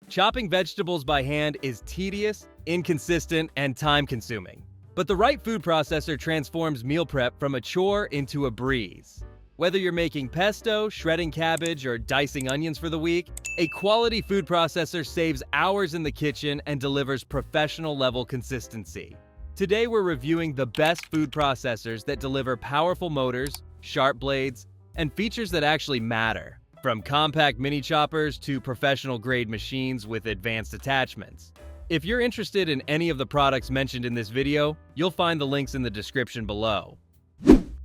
Chopping vegetables by hand is tedious, inconsistent, and time-consuming. But the right food processor transforms meal prep from a chore into a breeze. Whether you're making pesto, shredding cabbage, or dicing onions for the week, a quality food processor saves hours in the kitchen and delivers professional-level consistency. Today we're reviewing the best food processors that deliver powerful motors, sharp blades, and features that actually matter. From compact mini choppers to professional-grade machines with advanced attachments. If you're interested in any of the products mentioned in this video, you'll find the links in the description below.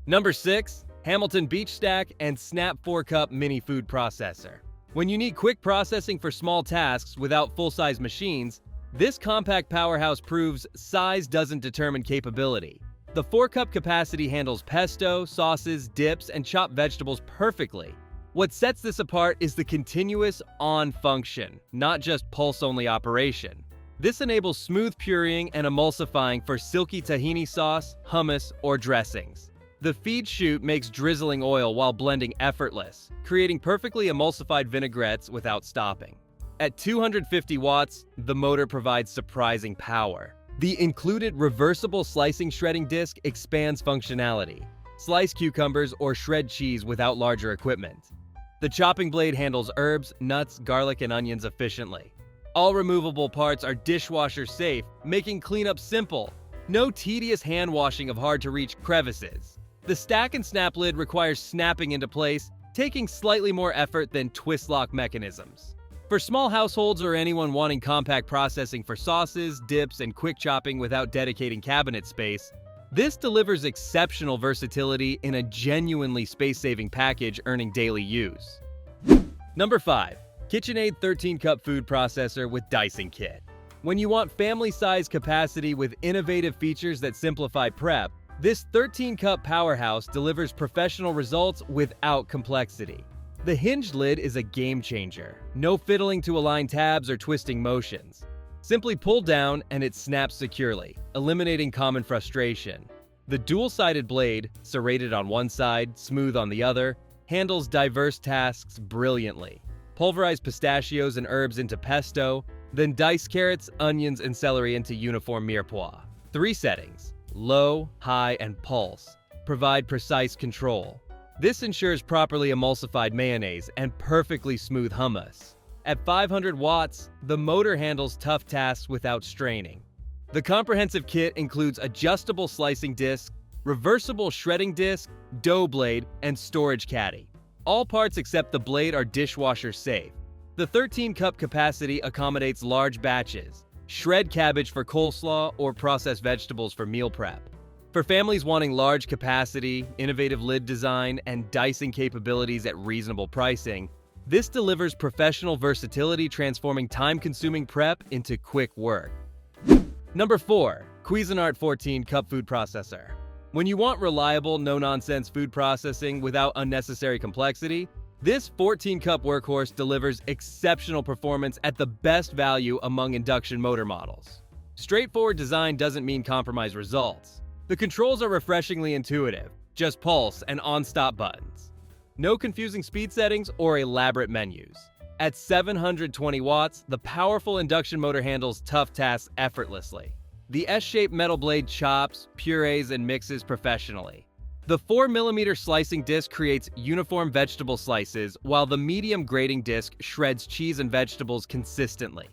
Number 6. Hamilton Beach Stack and Snap 4-Cup Mini Food Processor. When you need quick processing for small tasks without full-size machines, this compact powerhouse proves size doesn't determine capability. The 4-cup capacity handles pesto, sauces, dips, and chopped vegetables perfectly. What sets this apart is the continuous on function, not just pulse-only operation. This enables smooth pureeing and emulsifying for silky tahini sauce, hummus, or dressings. The feed chute makes drizzling oil while blending effortless, creating perfectly emulsified vinaigrettes without stopping. At 250 watts, the motor provides surprising power. The included reversible slicing shredding disc expands functionality. Slice cucumbers or shred cheese without larger equipment. The chopping blade handles herbs, nuts, garlic, and onions efficiently. All removable parts are dishwasher safe, making cleanup simple. No tedious hand washing of hard-to-reach crevices. The stack and snap lid requires snapping into place, taking slightly more effort than twist lock mechanisms. For small households or anyone wanting compact processing for sauces, dips, and quick chopping without dedicating cabinet space, this delivers exceptional versatility in a genuinely space-saving package earning daily use. Number 5. KitchenAid 13-Cup Food Processor with Dicing Kit. When you want family-size capacity with innovative features that simplify prep, this 13-cup powerhouse delivers professional results without complexity. The hinged lid is a game-changer. No fiddling to align tabs or twisting motions. Simply pull down and it snaps securely, eliminating common frustration. The dual-sided blade, serrated on one side, smooth on the other, handles diverse tasks brilliantly. Pulverize pistachios and herbs into pesto, then dice carrots, onions, and celery into uniform mirepoix. 3 settings, low, high, and pulse, provide precise control. This ensures properly emulsified mayonnaise and perfectly smooth hummus. At 500 watts, the motor handles tough tasks without straining. The comprehensive kit includes adjustable slicing disc, reversible shredding disc, dough blade, and storage caddy. All parts except the blade are dishwasher safe. The 13-cup capacity accommodates large batches. Shred cabbage for coleslaw or process vegetables for meal prep. For families wanting large capacity, innovative lid design, and dicing capabilities at reasonable pricing, this delivers professional versatility, transforming time-consuming prep into quick work. Number 4. Cuisinart 14-Cup Food Processor. When you want reliable, no-nonsense food processing without unnecessary complexity, this 14-cup workhorse delivers exceptional performance at the best value among induction motor models. Straightforward design doesn't mean compromised results. The controls are refreshingly intuitive, just pulse and on-stop buttons. No confusing speed settings or elaborate menus. At 720 watts, the powerful induction motor handles tough tasks effortlessly. The S-shaped metal blade chops, purees, and mixes professionally. The 4mm slicing disc creates uniform vegetable slices, while the medium grating disc shreds cheese and vegetables consistently.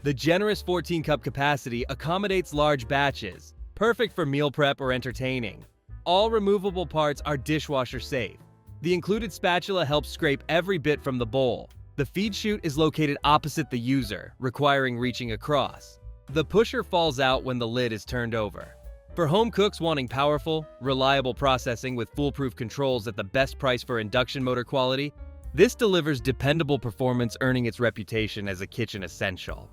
The generous 14-cup capacity accommodates large batches, perfect for meal prep or entertaining. All removable parts are dishwasher safe. The included spatula helps scrape every bit from the bowl. The feed chute is located opposite the user, requiring reaching across. The pusher falls out when the lid is turned over. For home cooks wanting powerful, reliable processing with foolproof controls at the best price for induction motor quality, this delivers dependable performance, earning its reputation as a kitchen essential.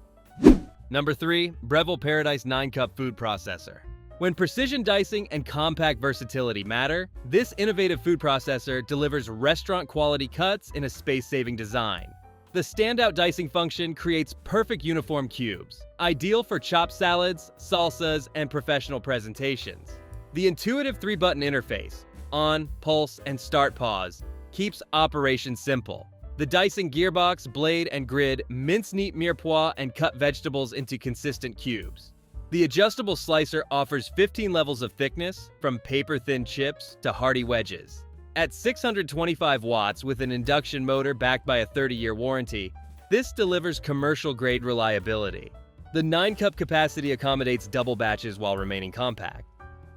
Number 3. Breville Paradise 9-Cup Food Processor. When precision dicing and compact versatility matter, this innovative food processor delivers restaurant-quality cuts in a space-saving design. The standout dicing function creates perfect uniform cubes, ideal for chopped salads, salsas, and professional presentations. The intuitive 3-button interface, on, pulse, and start pause, keeps operation simple. The Dyson gearbox, blade, and grid mince neat mirepoix and cut vegetables into consistent cubes. The adjustable slicer offers 15 levels of thickness, from paper-thin chips to hearty wedges. At 625 watts with an induction motor backed by a 30-year warranty, this delivers commercial-grade reliability. The 9-cup capacity accommodates double batches while remaining compact.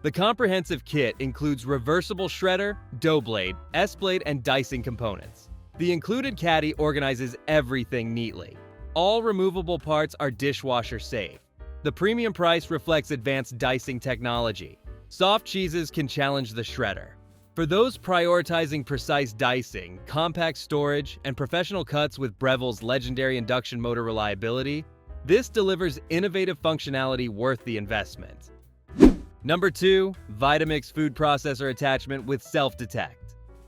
The comprehensive kit includes reversible shredder, dough blade, S-blade, and dicing components. The included caddy organizes everything neatly. All removable parts are dishwasher safe. The premium price reflects advanced dicing technology. Soft cheeses can challenge the shredder. For those prioritizing precise dicing, compact storage, and professional cuts with Breville's legendary induction motor reliability, this delivers innovative functionality worth the investment. Number 2. Vitamix food processor attachment with self-detect.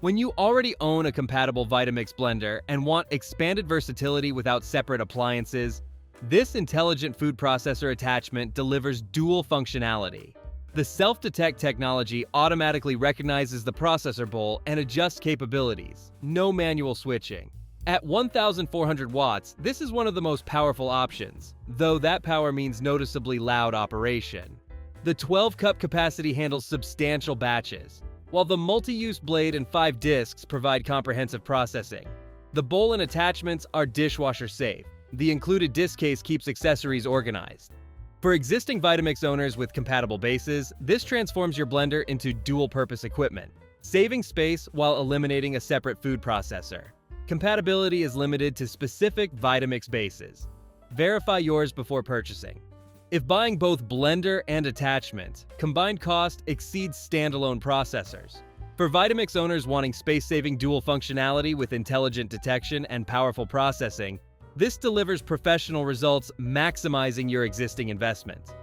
When you already own a compatible Vitamix blender and want expanded versatility without separate appliances, this intelligent food processor attachment delivers dual functionality. The self-detect technology automatically recognizes the processor bowl and adjusts capabilities. No manual switching. At 1,400 watts, this is one of the most powerful options, though that power means noticeably loud operation. The 12-cup capacity handles substantial batches, while the multi-use blade and 5 discs provide comprehensive processing. The bowl and attachments are dishwasher safe. The included disc case keeps accessories organized. For existing Vitamix owners with compatible bases, this transforms your blender into dual-purpose equipment, saving space while eliminating a separate food processor. Compatibility is limited to specific Vitamix bases. Verify yours before purchasing. If buying both blender and attachment, combined cost exceeds standalone processors. For Vitamix owners wanting space-saving dual functionality with intelligent detection and powerful processing, this delivers professional results, maximizing your existing investment.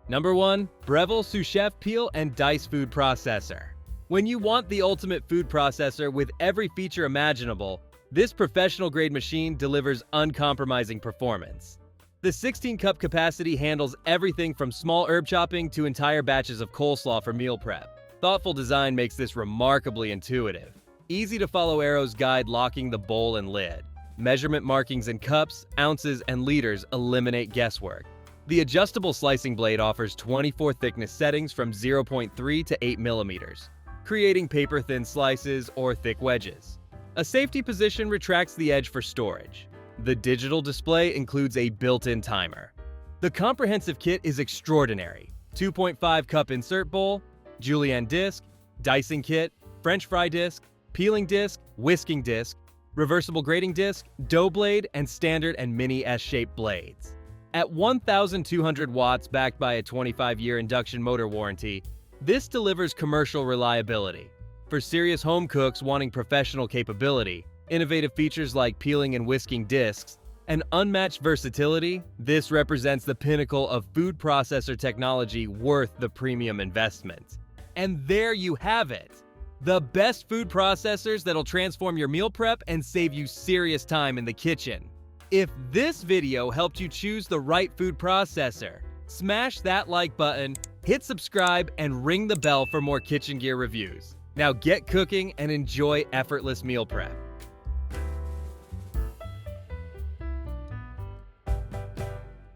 Number 1. Breville Sous Chef Peel and Dice Food Processor. When you want the ultimate food processor with every feature imaginable, this professional-grade machine delivers uncompromising performance. The 16-cup capacity handles everything from small herb chopping to entire batches of coleslaw for meal prep. Thoughtful design makes this remarkably intuitive. Easy-to-follow arrows guide locking the bowl and lid. Measurement markings in cups, ounces, and liters eliminate guesswork. The adjustable slicing blade offers 24 thickness settings from 0.3 to 8 millimeters, creating paper-thin slices or thick wedges. A safety position retracts the edge for storage. The digital display includes a built-in timer. The comprehensive kit is extraordinary. 2.5 cup insert bowl, julienne disc, dicing kit, French fry disc, peeling disc, whisking disc, reversible grating disc, dough blade, and standard and mini S-shaped blades. At 1,200 watts backed by a 25-year induction motor warranty, this delivers commercial reliability. For serious home cooks wanting professional capability, innovative features like peeling and whisking discs, and unmatched versatility, this represents the pinnacle of food processor technology worth the premium investment. And there you have it! The best food processors that'll transform your meal prep and save you serious time in the kitchen. If this video helped you choose the right food processor, smash that like button, hit subscribe, and ring the bell for more kitchen gear reviews. Now get cooking and enjoy effortless meal prep.